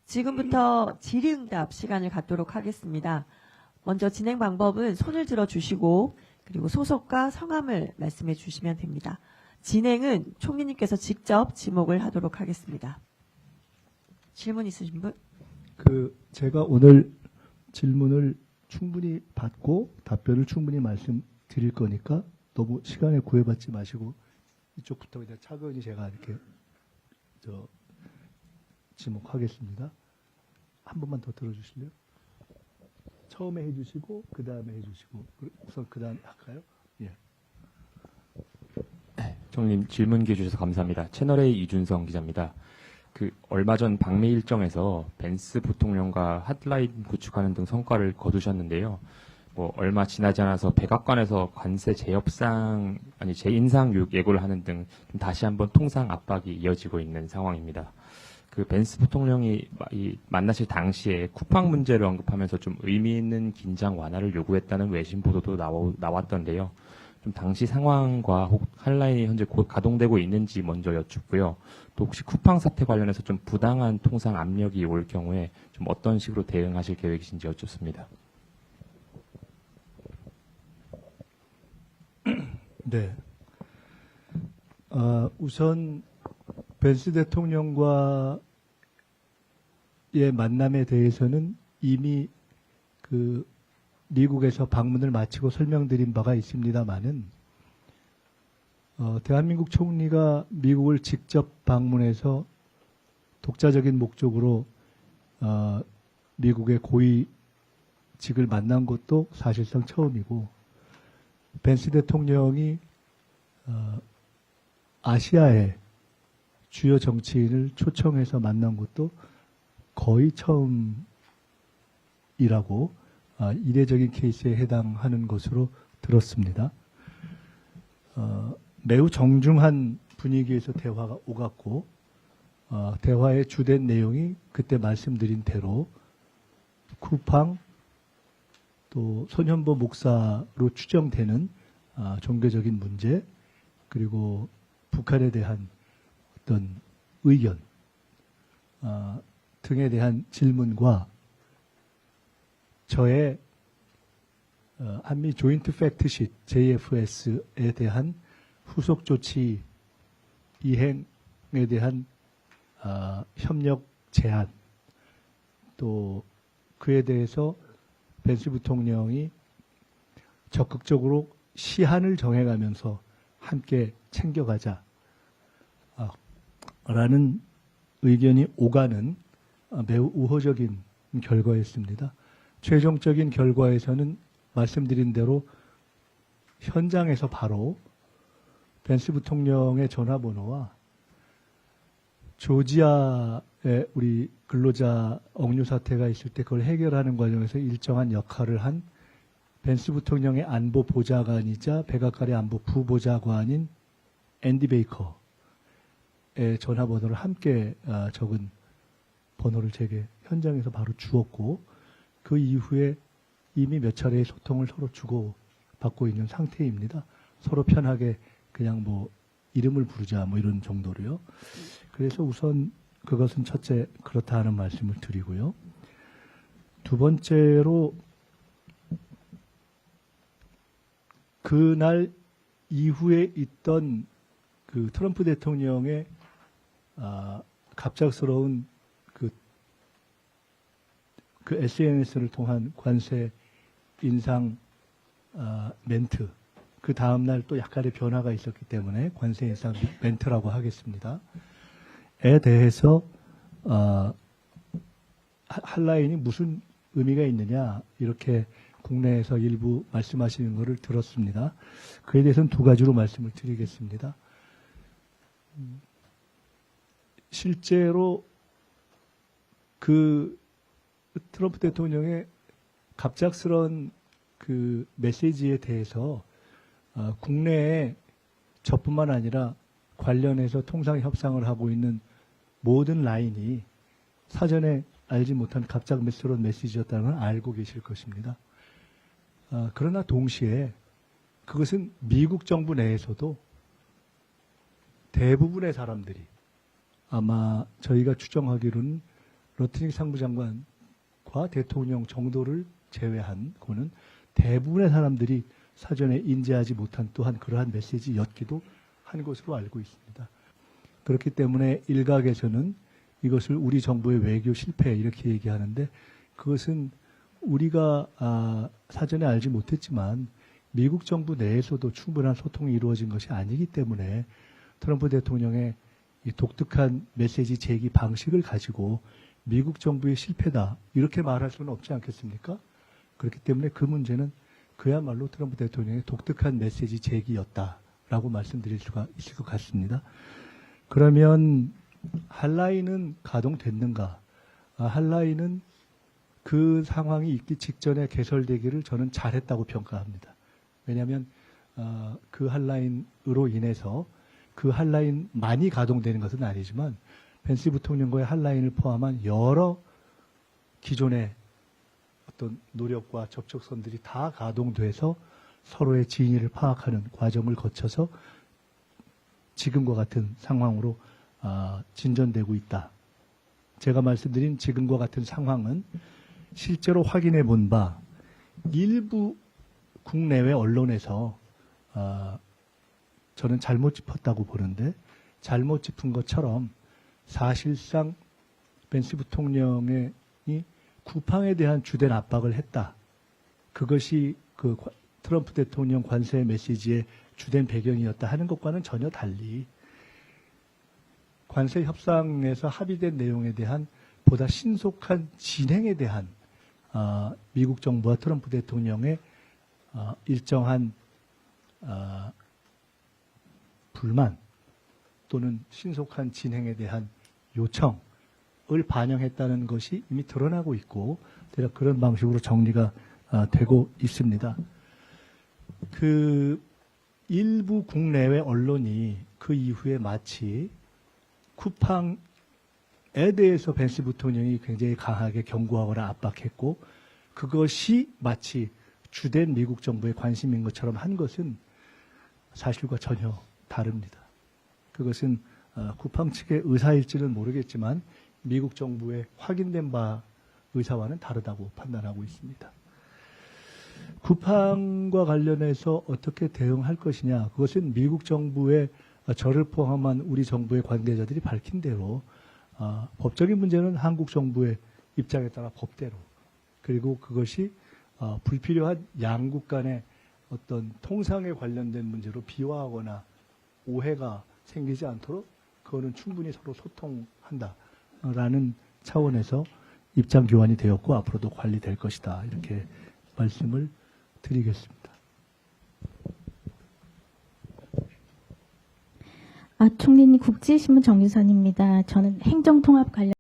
지금부터 질의응답 시간을 갖도록 하겠습니다. 먼저 진행 방법은 손을 들어주시고 그리고 소속과 성함을 말씀해 주시면 됩니다. 진행은 총리님께서 직접 지목을 하도록 하겠습니다. 질문 있으신 분? 제가 오늘 질문을 충분히 받고 답변을 충분히 말씀드릴 거니까 너무 시간에 구애받지 마시고 이쪽부터 그냥 차근히 제가 이렇게 지목하겠습니다. 한 번만 더 들어주실래요? 처음에 해주시고 그 다음에 해주시고 우선 그 다음에 할까요? 예. 총리님 질문 기회 주셔서 감사합니다. 채널A 이준성 기자입니다. 얼마 전 박미 일정에서 벤스 부통령과 핫라인 구축하는 등 성과를 거두셨는데요. 얼마 지나지 않아서 백악관에서 관세 재협상 재인상 예고를 하는 등 다시 한번 통상 압박이 이어지고 있는 상황입니다. 벤스 부통령이 만나실 당시에 쿠팡 문제를 언급하면서 좀 의미 있는 긴장 완화를 요구했다는 외신 보도도 나왔던데요. 좀 당시 상황과 핫라인이 현재 곧 가동되고 있는지 먼저 여쭙고요. 또 혹시 쿠팡 사태 관련해서 좀 부당한 통상 압력이 올 경우에 좀 어떤 식으로 대응하실 계획이신지 여쭙습니다. 네. 우선 벤스 대통령과의 만남에 대해서는 이미 미국에서 방문을 마치고 설명드린 바가 있습니다만은 대한민국 총리가 미국을 직접 방문해서 독자적인 목적으로 미국의 고위직을 만난 것도 사실상 처음이고 벤스 대통령이 아시아의 주요 정치인을 초청해서 만난 것도 거의 처음이라고 이례적인 케이스에 해당하는 것으로 들었습니다. 매우 정중한 분위기에서 대화가 오갔고 대화의 주된 내용이 그때 말씀드린 대로 쿠팡 또 손현보 목사로 추정되는 종교적인 문제 그리고 북한에 대한 어떤 의견 등에 대한 질문과 저의 한미 조인트 팩트시트 JFS에 대한 후속 조치 이행에 대한 협력 제안 또 그에 대해서 벤스 부통령이 적극적으로 시한을 정해가면서 함께 챙겨가자 라는 의견이 오가는 매우 우호적인 결과였습니다. 최종적인 결과에서는 말씀드린 대로 현장에서 바로 벤스 부통령의 전화번호와 조지아에 우리 근로자 억류 사태가 있을 때 그걸 해결하는 과정에서 일정한 역할을 한 벤스 부통령의 안보 보좌관이자 백악관의 안보 부보좌관인 앤디 베이커의 전화번호를 함께 적은 번호를 제게 현장에서 바로 주었고 그 이후에 이미 몇 차례의 소통을 서로 주고받고 있는 상태입니다. 서로 편하게 그냥 이름을 부르자 이런 정도로요. 그래서 우선 그것은 첫째 그렇다 하는 말씀을 드리고요. 두 번째로 그날 이후에 있던 트럼프 대통령의 갑작스러운 그 SNS를 통한 관세 인상 멘트 그 다음날 또 약간의 변화가 있었기 때문에 관세 인상 멘트라고 하겠습니다. 에 대해서 핫라인이 무슨 의미가 있느냐 이렇게 국내에서 일부 말씀하시는 것을 들었습니다. 그에 대해서는 두 가지로 말씀을 드리겠습니다. 실제로 트럼프 대통령의 갑작스러운 메시지에 대해서 국내에 저뿐만 아니라 관련해서 통상 협상을 하고 있는 모든 라인이 사전에 알지 못한 갑작스러운 메시지였다는 걸 알고 계실 것입니다. 그러나 동시에 그것은 미국 정부 내에서도 대부분의 사람들이 아마 저희가 추정하기로는 러트닝 상부장관과 대통령 정도를 제외한 그는 대부분의 사람들이 사전에 인지하지 못한 또한 그러한 메시지였기도 한 것으로 알고 있습니다. 그렇기 때문에 일각에서는 이것을 우리 정부의 외교 실패 이렇게 얘기하는데 그것은 우리가 사전에 알지 못했지만 미국 정부 내에서도 충분한 소통이 이루어진 것이 아니기 때문에 트럼프 대통령의 이 독특한 메시지 제기 방식을 가지고 미국 정부의 실패다 이렇게 말할 수는 없지 않겠습니까? 그렇기 때문에 그 문제는 그야말로 트럼프 대통령의 독특한 메시지 제기였다라고 말씀드릴 수가 있을 것 같습니다. 그러면 핫라인은 가동됐는가? 핫라인은 그 상황이 있기 직전에 개설되기를 저는 잘했다고 평가합니다. 왜냐하면 그 핫라인으로 인해서 그 핫라인만이 가동되는 것은 아니지만 펜스 부통령과의 핫라인을 포함한 여러 기존의 어떤 노력과 접촉선들이 다 가동돼서 서로의 진위를 파악하는 과정을 거쳐서 지금과 같은 상황으로 진전되고 있다. 제가 말씀드린 지금과 같은 상황은 실제로 확인해 본 바 일부 국내외 언론에서 저는 잘못 짚었다고 보는데 잘못 짚은 것처럼 사실상 펜스 부통령이 쿠팡에 대한 주된 압박을 했다. 그것이 그 트럼프 대통령 관세 메시지의 주된 배경이었다 하는 것과는 전혀 달리 관세 협상에서 합의된 내용에 대한 보다 신속한 진행에 대한 미국 정부와 트럼프 대통령의 일정한 불만 또는 신속한 진행에 대한 요청을 반영했다는 것이 이미 드러나고 있고 대략 그런 방식으로 정리가 되고 있습니다. 그 일부 국내외 언론이 그 이후에 마치 쿠팡에 대해서 펜스 부통령이 굉장히 강하게 경고하거나 압박했고 그것이 마치 주된 미국 정부의 관심인 것처럼 한 것은 사실과 전혀 다릅니다. 그것은 쿠팡 측의 의사일지는 모르겠지만 미국 정부의 확인된 바 의사와는 다르다고 판단하고 있습니다. 쿠팡과 관련해서 어떻게 대응할 것이냐, 그것은 미국 정부의 저를 포함한 우리 정부의 관계자들이 밝힌 대로 법적인 문제는 한국 정부의 입장에 따라 법대로, 그리고 그것이 불필요한 양국 간의 어떤 통상에 관련된 문제로 비화하거나 오해가 생기지 않도록 그거는 충분히 서로 소통한다라는 차원에서 입장 교환이 되었고 앞으로도 관리될 것이다, 이렇게 말씀을 드리겠습니다. 총리님, 국제신문 정유선입니다. 저는 행정통합 관련